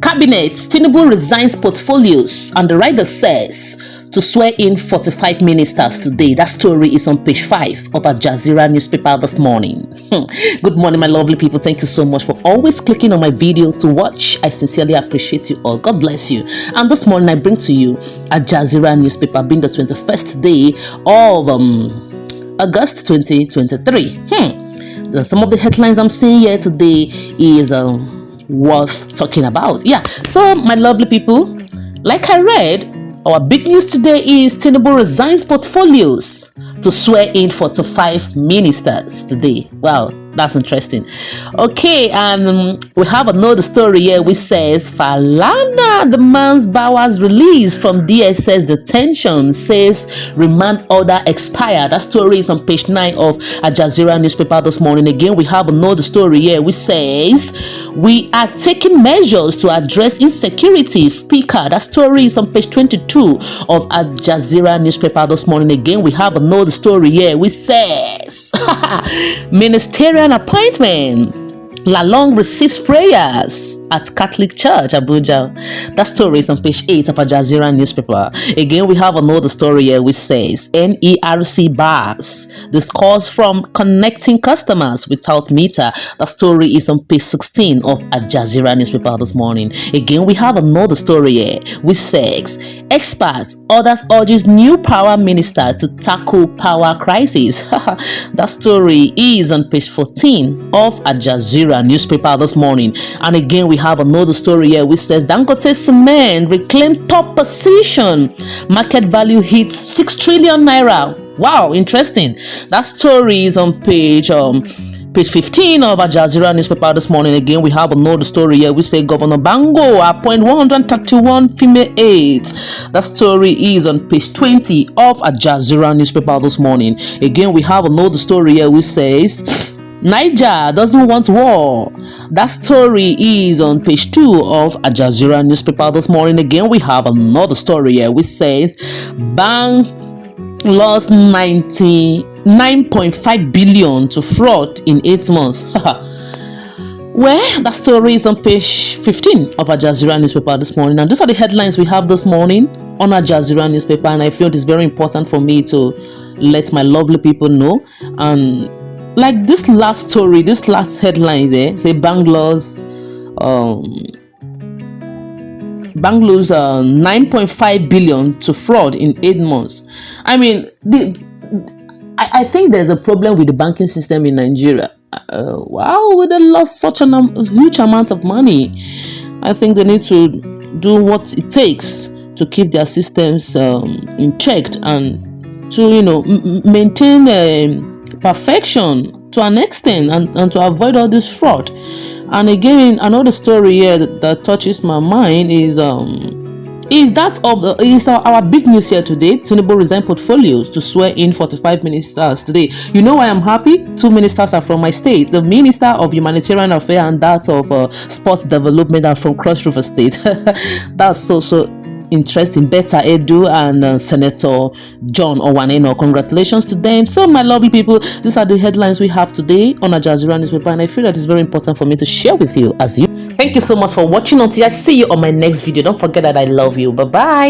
Cabinet, Tinubu resigns portfolios, and the writer says to swear in 45 ministers today. That story is on page 5 of Al Jazeera newspaper this morning. Good morning, my lovely people. Thank you so much for always clicking on my video to watch. I sincerely appreciate you all. God bless you. And this morning I bring to you Al Jazeera newspaper, being the 21st day of August 2023. Some of the headlines I'm seeing here today is worth talking about. Yeah, so my lovely people, like I read, our big news today is Tinubu resigns portfolios to swear in 45 ministers today. Wow, that's interesting. Okay, and we have another story here which says Falana demands Bawers release from DSS detention, says remand order expired. That story is on page 9 of Al Jazeera newspaper this morning. Again, we have another story here which says we are taking measures to address insecurity, speaker. That story is on page 22 of Al Jazeera newspaper this morning. Again, we have another story here which says ministerial appointment. Lalong receives prayers at Catholic Church, Abuja. That story is on page 8 of Al Jazeera newspaper. Again, we have another story here which says NERC bars discourse from connecting customers without meter. That story is on page 16 of Al Jazeera newspaper this morning. Again, we have another story here which says experts others urges new power minister to tackle power crisis. That story is on page 14 of Al Jazeera newspaper this morning. And again, we have another story here which says Dangote Cement reclaims top position, market value hits 6 trillion naira. Wow, interesting. That story is on page 15 of Al Jazeera newspaper this morning. Again, we have another story here which says Governor Bango appoint 131 female aides. That story is on page 20 of Al Jazeera newspaper this morning. Again, we have another story here which says Niger doesn't want war. That story is on page 2 of Al Jazeera newspaper this morning. Again, we have another story here which says bank lost 99.5 billion to fraud in 8 months. Well, that story is on page 15 of Al Jazeera newspaper this morning. And these are the headlines we have this morning on Al Jazeera newspaper, and I feel it is very important for me to let my lovely people know. And like this last story, this last headline there, say Bangalore's 9.5 billion to fraud in 8 months. I mean, I think there's a problem with the banking system in Nigeria. Wow, they lost such a huge amount of money. I think they need to do what it takes to keep their systems in check and to maintain perfection to an extent and to avoid all this fraud. And again, another story here that touches my mind is our big news here today. Tinubu resign portfolios to swear in 45 ministers today. You know why I'm happy? 2 ministers are from my state. The Minister of Humanitarian Affairs and that of Sports Development are from Cross River State. That's so interesting. Betta Edu and Senator John Owaneno. Congratulations to them. So my lovely people, these are the headlines we have today on Al Jazeera newspaper, and I feel that it's very important for me to share with you as you. Thank you so much for watching. Until I see you on my next video. Don't forget that I love you. Bye bye.